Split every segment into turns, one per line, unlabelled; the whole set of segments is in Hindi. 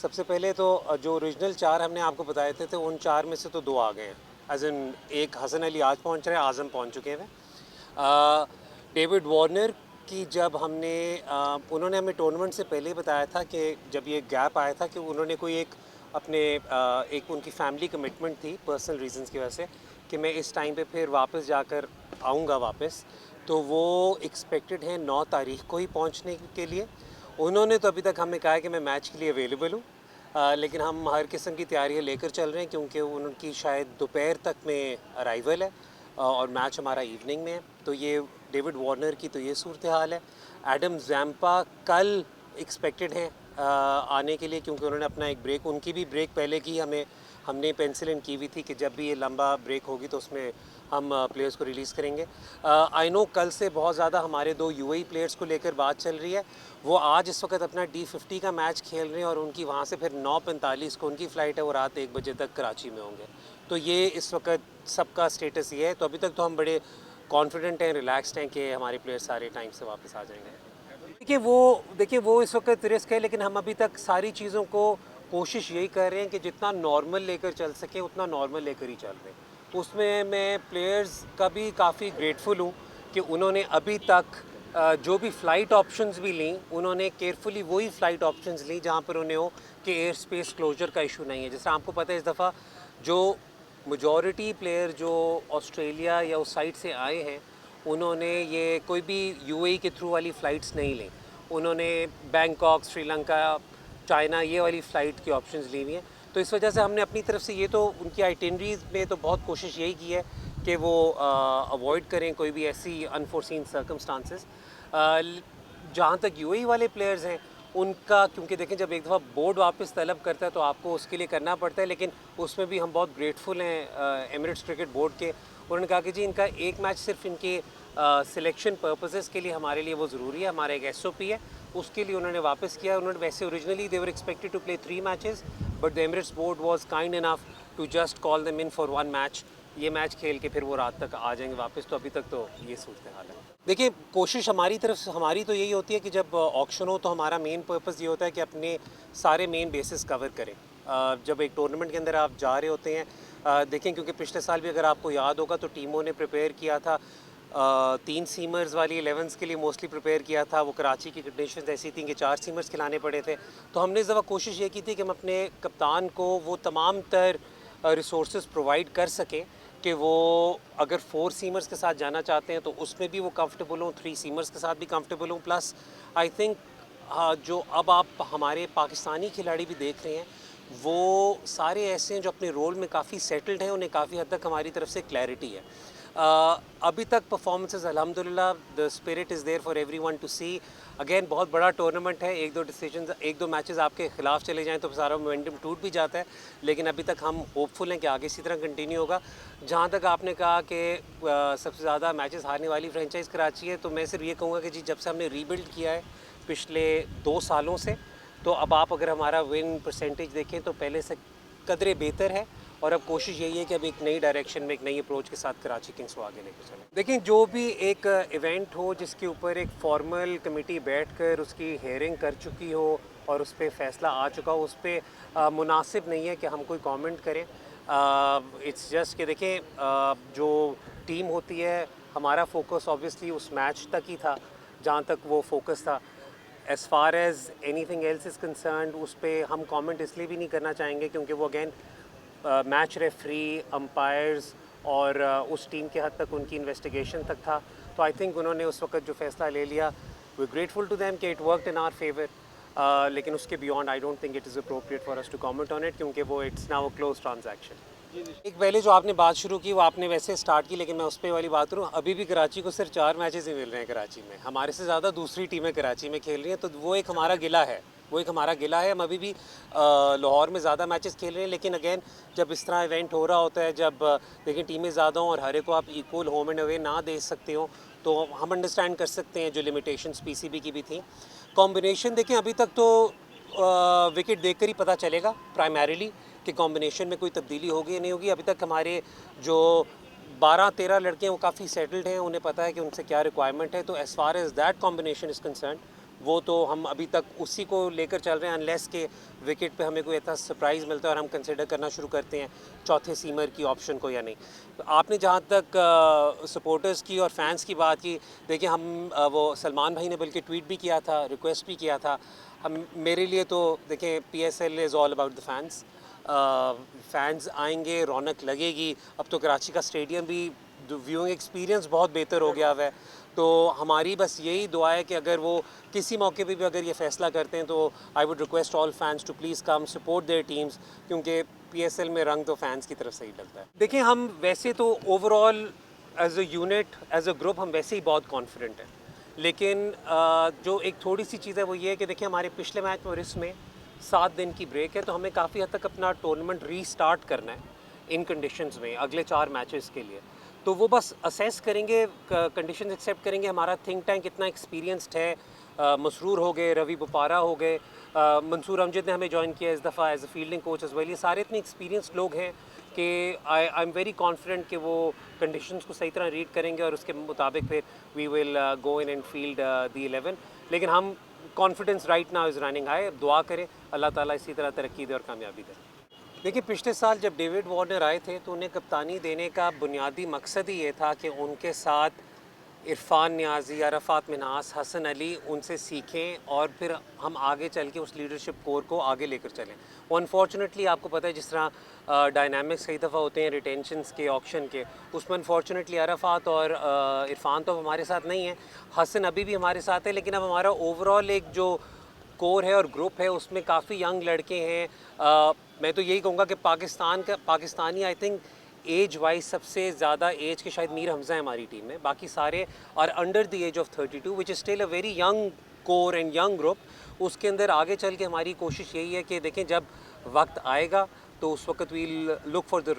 सबसे पहले तो जो ओरिजिनल 4 हमने आपको बताए थे उन 4 में से तो 2 आ गए हैं। एज़ इन एक हसन अली आज पहुंच रहे हैं, आज़म पहुंच चुके हैं। डेविड वार्नर की जब हमने उन्होंने हमें टूर्नामेंट से पहले ही बताया था कि जब ये गैप आया था कि उन्होंने कोई एक अपने एक उनकी फैमिली कमिटमेंट थी पर्सनल रीजंस की वजह से कि मैं इस टाइम पे फिर वापस जाकर आऊँगा वापस, तो वो एक्सपेक्टेड है 9 तारीख को ही पहुँचने के लिए। उन्होंने तो अभी तक हमें कहा है कि मैं मैच के लिए अवेलेबल हूँ, लेकिन हम हर किस्म की तैयारियाँ लेकर चल रहे हैं क्योंकि उनकी शायद दोपहर तक में अराइवल है और मैच हमारा इवनिंग में है। तो ये डेविड वार्नर की तो ये सूरत हाल है। एडम जैम्पा कल एक्सपेक्टेड हैं आने के लिए क्योंकि उन्होंने अपना एक ब्रेक, उनकी भी ब्रेक पहले की हमने पेंसिल इन की हुई थी कि जब भी ये लंबा ब्रेक होगी तो उसमें हम प्लेयर्स को रिलीज़ करेंगे। आई नो कल से बहुत ज़्यादा हमारे 2 यूएई प्लेयर्स को लेकर बात चल रही है। वो आज इस वक्त अपना D50 का मैच खेल रहे हैं और उनकी वहाँ से फिर 9:45 को उनकी फ़्लाइट है, वो रात 1 बजे तक कराची में होंगे। तो ये इस वक्त सबका स्टेटस ये है। तो अभी तक तो हम बड़े कॉन्फिडेंट हैं, रिलैक्सड हैं कि हमारे प्लेयर्स सारे टाइम से वापस आ जाएंगे। देखिए वो इस वक्त रिस्क है, लेकिन हम अभी तक सारी चीज़ों को कोशिश यही कर रहे हैं कि जितना नॉर्मल लेकर चल सकें उतना नॉर्मल लेकर ही चल रहे हैं। उसमें मैं प्लेयर्स का भी काफ़ी ग्रेटफुल हूँ कि उन्होंने अभी तक जो भी फ़्लाइट ऑप्शंस भी ली, उन्होंने केयरफुली वही फ़्लाइट ऑप्शंस ली जहाँ पर उन्हें हो कि एयर स्पेस क्लोजर का इशू नहीं है। जैसे आपको पता है इस दफ़ा जो मेजॉरिटी प्लेयर जो ऑस्ट्रेलिया या उस साइड से आए हैं, उन्होंने ये कोई भी यूएई के थ्रू वाली फ़्लाइट्स नहीं ली। उन्होंने बैंकॉक, श्रीलंका, चाइना ये वाली फ़्लाइट की ऑप्शंस ली हुई हैं। तो इस वजह से हमने अपनी तरफ से ये तो उनकी आइटिनरीज में तो बहुत कोशिश यही की है कि वो अवॉइड करें कोई भी ऐसी अनफोर्सीन सर्कमस्टांसेस। जहाँ तक यूएई वाले प्लेयर्स हैं उनका, क्योंकि देखें जब एक दफ़ा बोर्ड वापस तलब करता है तो आपको उसके लिए करना पड़ता है, लेकिन उसमें भी हम बहुत ग्रेटफुल हैं एमिरेट्स क्रिकेट बोर्ड के। उन्होंने कहा कि जी इनका एक मैच सिर्फ इनके सिलेक्शन पर्पसेस के लिए हमारे लिए वो ज़रूरी है, हमारा एक एसओपी है, उसके लिए उन्होंने वापस किया। उन्होंने वैसे originally they were expected to play 3 matches, but the Emirates board was kind enough to just call them in for 1 match. ये मैच खेल के फिर वो रात तक आ जाएंगे वापस। तो अभी तक तो ये सूरत हाल है। देखिए कोशिश हमारी तरफ से हमारी तो यही होती है कि जब ऑक्शन हो तो हमारा मेन पर्पस ये होता है कि अपने सारे मेन बेसिस कवर करें। जब एक टूर्नामेंट के अंदर आप जा रहे होते हैं, देखें क्योंकि पिछले साल भी अगर आपको याद होगा तो टीमों ने प्रिपेयर किया था, 3 सीमर्स वाली 11s के लिए मोस्टली प्रिपेयर किया था। वो कराची की कंडीशंस ऐसी थी कि 4 सीमर्स खिलाने पड़े थे। तो हमने इस दफ़ा कोशिश ये की थी कि हम अपने कप्तान को वो तमाम तर रिसोर्स प्रोवाइड कर सकें कि वो अगर 4 सीमर्स के साथ जाना चाहते हैं तो उसमें भी वो कंफर्टेबल हों, 3 सीमर्स के साथ भी कंफर्टेबल हों। प्लस आई थिंक जो अब आप हमारे पाकिस्तानी खिलाड़ी भी देख रहे हैं वो सारे ऐसे हैं जो अपने रोल में काफ़ी सेटल्ड हैं, उन्हें काफ़ी हद तक हमारी तरफ से क्लैरिटी है। अभी तक परफॉर्मेंसेस अल्हम्दुलिल्लाह the spirit is there for everyone to see. Again बहुत बड़ा टूर्नामेंट है, एक दो मैचेस आपके खिलाफ चले जाएं तो सारा मोमेंटम टूट भी जाता है, लेकिन अभी तक हम होपफुल हैं कि आगे इसी तरह कंटिन्यू होगा। जहाँ तक आपने कहा कि सबसे ज़्यादा मैचेस हारने वाली फ्रेंचाइज कराची है, तो मैं सिर्फ ये कहूँगा कि जी जब से हमने रीबिल्ड किया है पिछले 2 सालों से, तो अब आप अगर हमारा विन परसेंटेज देखें तो पहले से कदरे बेहतर है। और अब कोशिश यही है कि अब एक नई डायरेक्शन में एक नई अप्रोच के साथ कराची किंग्स को आगे लेकर चलें। देखें जो भी एक इवेंट हो जिसके ऊपर एक फॉर्मल कमेटी बैठकर उसकी हेयरिंग कर चुकी हो और उस पर फैसला आ चुका हो, उस पर मुनासिब नहीं है कि हम कोई कमेंट करें। इट्स जस्ट कि देखें जो टीम होती है, हमारा फोकस ऑब्वियसली उस मैच तक ही था जहाँ तक वो फोकस था। As far as anything else is concern उस पर हम कमेंट इसलिए भी नहीं करना चाहेंगे क्योंकि वो अगेन मैच रेफरी, अंपायर्स और उस टीम के हद तक उनकी इन्वेस्टिगेशन तक था। तो आई थिंक उन्होंने उस वक्त जो फैसला ले लिया, वी ग्रेटफुल टू देम कि it worked in our favour, लेकिन उसके beyond I don't think it is appropriate for us to comment on it क्योंकि वो it's now a close transaction. एक पहले जो आपने बात शुरू की वो आपने वैसे स्टार्ट की, लेकिन मैं उस पर वाली बात करूँ, अभी भी कराची को सिर्फ 4 मैचेस ही मिल रहे हैं कराची में। हमारे से ज़्यादा दूसरी टीमें कराची में खेल रही हैं, तो वो एक हमारा गिला है, हम अभी भी लाहौर में ज़्यादा मैचेस खेल रहे हैं। लेकिन अगेन जब इस तरह इवेंट हो रहा होता है, जब लेकिन टीमें ज़्यादा हों और हर एक को आप इक्वल होम एंड अवे ना दे सकते हो, तो हम अंडरस्टैंड कर सकते हैं जो लिमिटेशंस पीसीबी की भी थी। कॉम्बिनेशन देखें अभी तक तो विकेट देखकर ही पता चलेगा प्राइमरीली कि कॉम्बिनेशन में कोई तब्दीली होगी या नहीं होगी। अभी तक हमारे जो 12-13 लड़के हैं वो काफ़ी सेटल्ड हैं, उन्हें पता है कि उनसे क्या रिक्वायरमेंट है। तो as far as that combination is concern वो तो हम अभी तक उसी को लेकर चल रहे हैं, अनलेस के विकेट पे हमें कोई ऐसा सरप्राइज़ मिलता है और हम कंसिडर करना शुरू करते हैं चौथे सीमर की ऑप्शन को या नहीं। तो आपने जहाँ तक सपोर्टर्स की और फैंस की बात की, देखिए हम वो सलमान भाई ने बल्कि ट्वीट भी किया था, रिक्वेस्ट भी किया था। हम मेरे लिए तो देखें PSL is all about the fans. Fans आएंगे, रौनक लगेगी। अब तो कराची का स्टेडियम भी व्यूइंग एक्सपीरियंस बहुत बेहतर हो गया हुआ है। तो हमारी बस यही दुआ है कि अगर वो किसी मौके पे भी अगर ये फ़ैसला करते हैं तो I would request all fans to please come support their teams, क्योंकि PSL में रंग तो फैंस की तरफ से ही डलता है। देखिए हम वैसे तो overall as a unit, as a group हम वैसे ही बहुत कॉन्फिडेंट हैं, लेकिन जो एक थोड़ी सी चीज़ है वो ये है कि देखिए हमारे पिछले मैच में और इसमें 7 दिन की ब्रेक है, तो हमें काफ़ी हद तक अपना टूर्नामेंट रीस्टार्ट करना है इन कंडीशंस में अगले 4 मैचेस के लिए। तो वो बस असेस करेंगे, कंडीशंस एक्सेप्ट करेंगे। हमारा थिंक टैंक कितना एक्सपीरियंस्ड है, मसरूर हो गए, रवि बुपारा हो गए, मंसूर अमजद ने हमें ज्वाइन किया इस दफ़ा as a fielding coach as well. ये सारे इतने एक्सपीरियंस्ड लोग हैं कि आई एम वेरी कॉन्फिडेंट कि वो कंडीशंस को सही तरह रीड करेंगे और उसके मुताबिक फिर we will go in and field the 11। लेकिन हम confidence right now is running high. दुआ करें अल्लाह ताला इसी तरह तरक्की दे और कामयाबी दे। देखिए पिछले साल जब डेविड वार्नर आए थे तो उन्हें कप्तानी देने का बुनियादी मकसद ही ये था कि उनके साथ इरफान नियाज़ी, अरफात मिन्हास, हसन अली उनसे सीखें और फिर हम आगे चल के उस लीडरशिप कोर को आगे लेकर चलें। वो अनफॉर्चुनेटली आपको पता है जिस तरह डायनामिक्स कई दफ़ा होते हैं रिटेंशंस के, ऑक्शन के, उसमें अनफॉर्चुनेटली अरफात और इरफान तो हमारे साथ नहीं है। हसन अभी भी हमारे साथ है, लेकिन अब हमारा ओवरऑल एक जो कोर है और ग्रुप है उसमें काफ़ी यंग लड़के हैं। मैं तो यही कहूँगा कि Pakistani I think age wise सबसे ज़्यादा एज के शायद मीर हमज़ा है हमारी टीम में, बाकी सारे और under the age of 32 which is still a very young core and young group. उसके अंदर आगे चल के हमारी कोशिश यही है कि देखें जब वक्त आएगा तो उस वक्त we'll look for the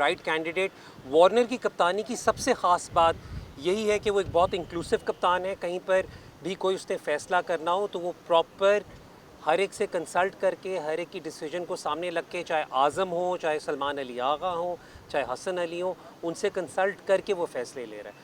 right candidate. Warner की कप्तानी की सबसे ख़ास बात यही है कि वो एक बहुत इंक्लूसिव कप्तान है। कहीं पर भी कोई उसने फ़ैसला करना हो तो वो प्रॉपर हर एक से कंसल्ट करके हर एक की डिसीजन को सामने रख के, चाहे आज़म हो, चाहे सलमान अली आगा हो, चाहे हसन अली हो, उनसे कंसल्ट करके वो फ़ैसले ले रहा है।